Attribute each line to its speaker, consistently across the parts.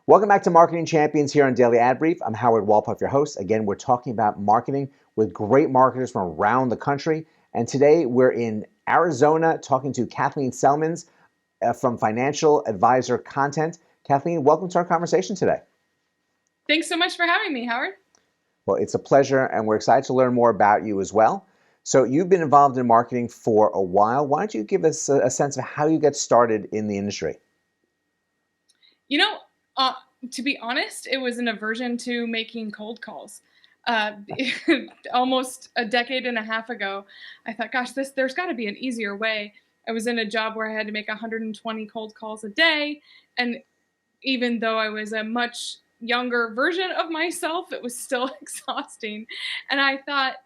Speaker 1: Welcome back to Marketing Champions here on Daily Ad Brief. I'm Howard Walpoff, your host. Again, we're talking about marketing with great marketers from around the country. And today we're in Arizona talking to Kathleen Celmins from Financial Advisor Content. Kathleen, welcome to our conversation today.
Speaker 2: Thanks so much for having me, Howard.
Speaker 1: Well, it's a pleasure, and we're excited to learn more about you as well. So you've been involved in marketing for a while. Why don't you give us a sense of how you get started in the industry?
Speaker 2: You know, to be honest, it was an aversion to making cold calls. Almost a decade and a half ago, I thought, gosh, there's got to be an easier way. I was in a job where I had to make 120 cold calls a day. And even though I was a much younger version of myself, it was still exhausting. And I thought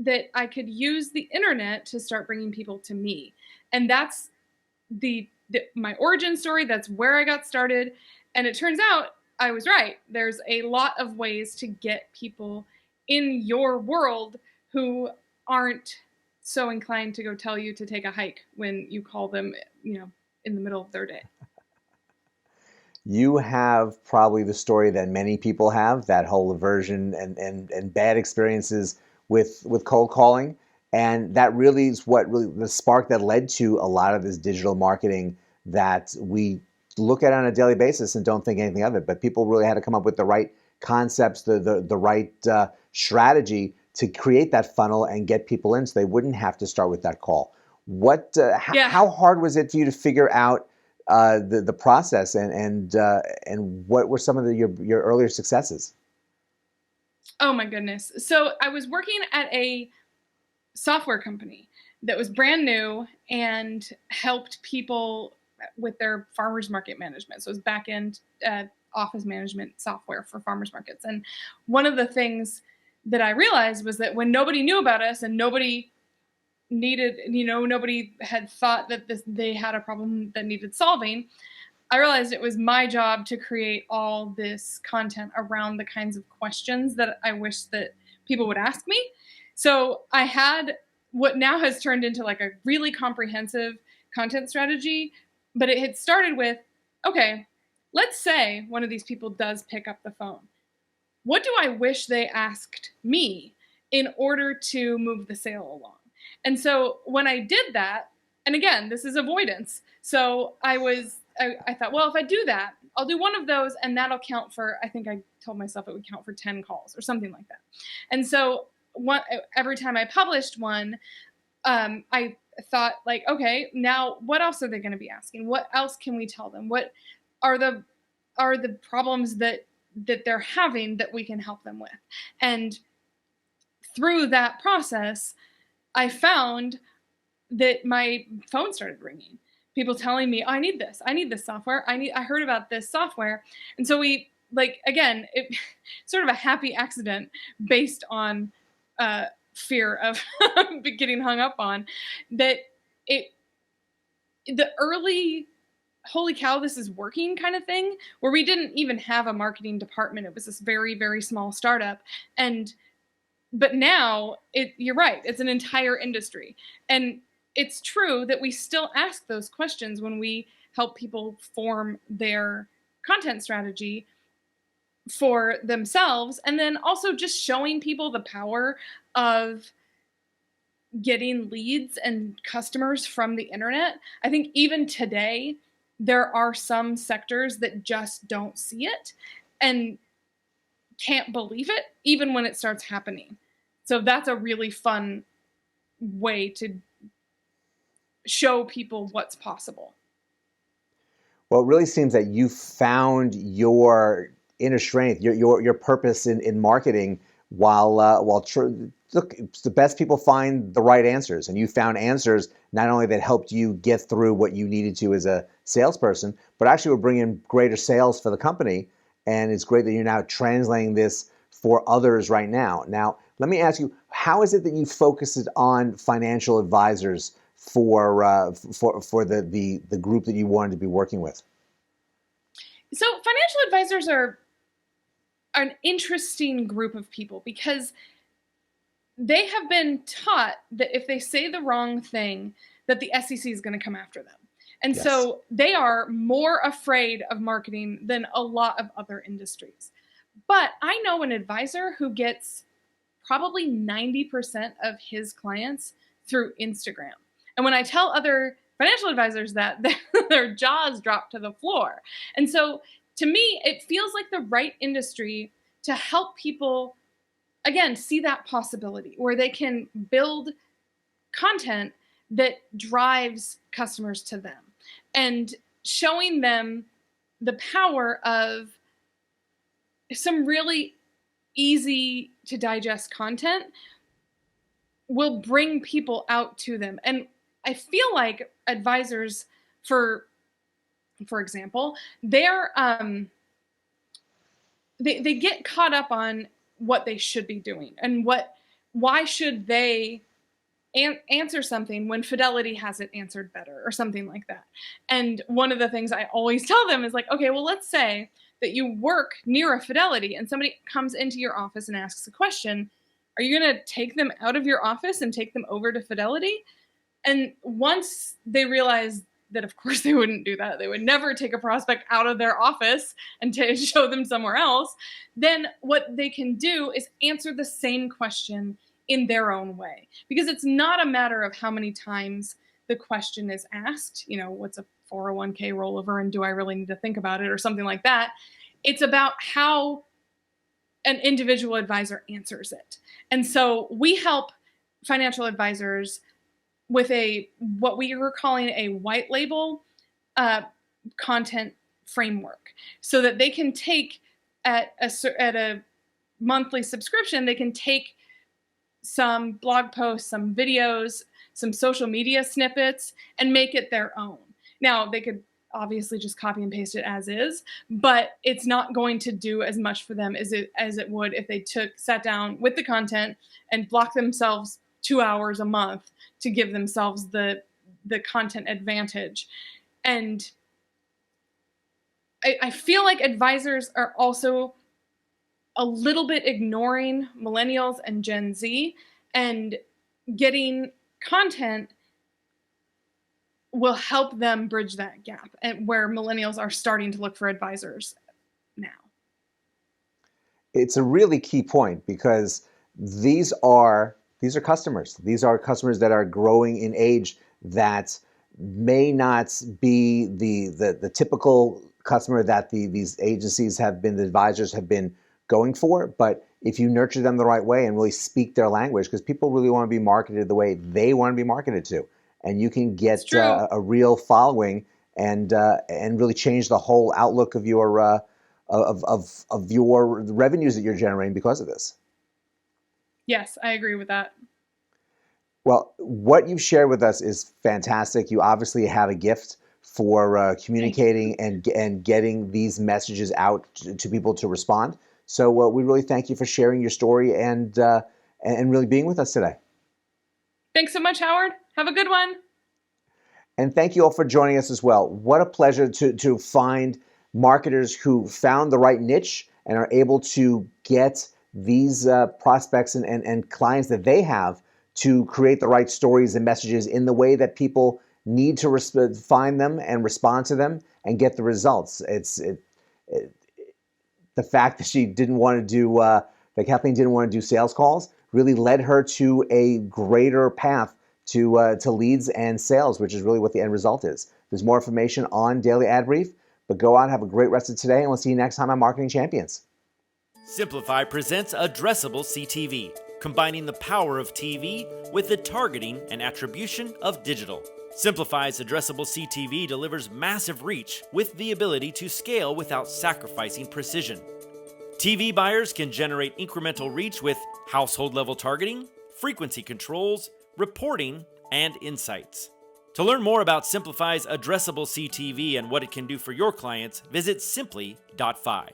Speaker 2: that I could use the internet to start bringing people to me. And that's my origin story. That's where I got started. And it turns out I was right. There's a lot of ways to get people in your world who aren't so inclined to go tell you to take a hike when you call them, in the middle of their day.
Speaker 1: You have probably the story that many people have, that whole aversion and bad experiences with cold calling. And that really is what really the spark that led to a lot of this digital marketing that we look at on a daily basis and don't think anything of it. But people really had to come up with the right concepts, the right strategy to create that funnel and get people in so they wouldn't have to start with that call. How hard was it for you to figure out the process and what were some of your earlier successes?
Speaker 2: Oh my goodness. So I was working at a software company that was brand new and helped people with their farmers market management. So it was back-end office management software for farmers markets. And one of the things that I realized was that when nobody knew about us and nobody had thought that they had a problem that needed solving, I realized it was my job to create all this content around the kinds of questions that I wish that people would ask me. So I had what now has turned into like a really comprehensive content strategy, but it had started with, okay, let's say one of these people does pick up the phone. What do I wish they asked me in order to move the sale along? And so when I did that, and again, this is avoidance. So I thought, well, if I do that, I'll do one of those and that'll count for, I think I told myself it would count for 10 calls or something like that. And so every time I published one, I thought like, okay, now what else are they going to be asking? What else can we tell them? What are the problems that they're having that we can help them with? And through that process, I found that my phone started ringing. People telling me, oh, I need this software. I heard about this software. And so it sort of a happy accident based on fear of getting hung up on, that the early holy cow, this is working kind of thing, where we didn't even have a marketing department. It was this very, very small startup. But now you're right, it's an entire industry. And it's true that we still ask those questions when we help people form their content strategy for themselves, and then also just showing people the power of getting leads and customers from the internet. I think even today, there are some sectors that just don't see it and can't believe it, even when it starts happening. So that's a really fun way to show people what's possible.
Speaker 1: Well, it really seems that you found your inner strength, your purpose in marketing look, the best people find the right answers, and you found answers not only that helped you get through what you needed to as a salesperson, but actually were bringing greater sales for the company. And it's great that you're now translating this for others right now. Now, let me ask you, how is it that you focused on financial advisors for the group that you wanted to be working with?
Speaker 2: So financial advisors are an interesting group of people because they have been taught that if they say the wrong thing, that the SEC is going to come after them. And
Speaker 1: Yes.
Speaker 2: so they are more afraid of marketing than a lot of other industries. But I know an advisor who gets probably 90% of his clients through Instagram. And when I tell other financial advisors that, their jaws drop to the floor. And so to me, it feels like the right industry to help people, again, see that possibility where they can build content that drives customers to them and showing them the power of some really easy to digest content will bring people out to them. And I feel like advisors, for example, they get caught up on what they should be doing and why should they answer something when Fidelity has it answered better or something like that. And one of the things I always tell them is like, okay, well, let's say that you work near a Fidelity and somebody comes into your office and asks a question. Are you going to take them out of your office and take them over to Fidelity? And once they realize that, of course, they wouldn't do that, they would never take a prospect out of their office and to show them somewhere else, then what they can do is answer the same question in their own way. Because it's not a matter of how many times the question is asked, what's a 401k rollover and do I really need to think about it or something like that. It's about how an individual advisor answers it. And so we help financial advisors with what we were calling a white label content framework, so that they can take at a monthly subscription, they can take some blog posts, some videos, some social media snippets, and make it their own. Now, they could obviously just copy and paste it as is, but it's not going to do as much for them as it would if they sat down with the content and blocked themselves 2 hours a month to give themselves the content advantage. And I feel like advisors are also a little bit ignoring millennials and Gen Z, and getting content will help them bridge that gap, and where millennials are starting to look for advisors now.
Speaker 1: It's a really key point because these are customers. These are customers that are growing in age that may not be the typical customer that these agencies have been, the advisors have been going for. But if you nurture them the right way and really speak their language, because people really want to be marketed the way they want to be marketed to, and you can get a real following and really change the whole outlook of your of your revenues that you're generating because of this.
Speaker 2: Yes, I agree with that.
Speaker 1: Well, what you've shared with us is fantastic. You obviously have a gift for communicating and getting these messages out to people to respond. So we really thank you for sharing your story and really being with us today.
Speaker 2: Thanks so much, Howard. Have a good one.
Speaker 1: And thank you all for joining us as well. What a pleasure to find marketers who found the right niche and are able to get these prospects and clients that they have to create the right stories and messages in the way that people need to find them and respond to them and get the results. The fact that she didn't want to do, that Kathleen didn't want to do sales calls really led her to a greater path to leads and sales, which is really what the end result is. There's more information on Daily Ad Brief, but go out and have a great rest of today, and we'll see you next time on Marketing Champions.
Speaker 3: Simplify presents Addressable CTV, combining the power of TV with the targeting and attribution of digital. Simplify's Addressable CTV delivers massive reach with the ability to scale without sacrificing precision. TV buyers can generate incremental reach with household-level targeting, frequency controls, reporting, and insights. To learn more about Simplify's Addressable CTV and what it can do for your clients, visit simply.fi.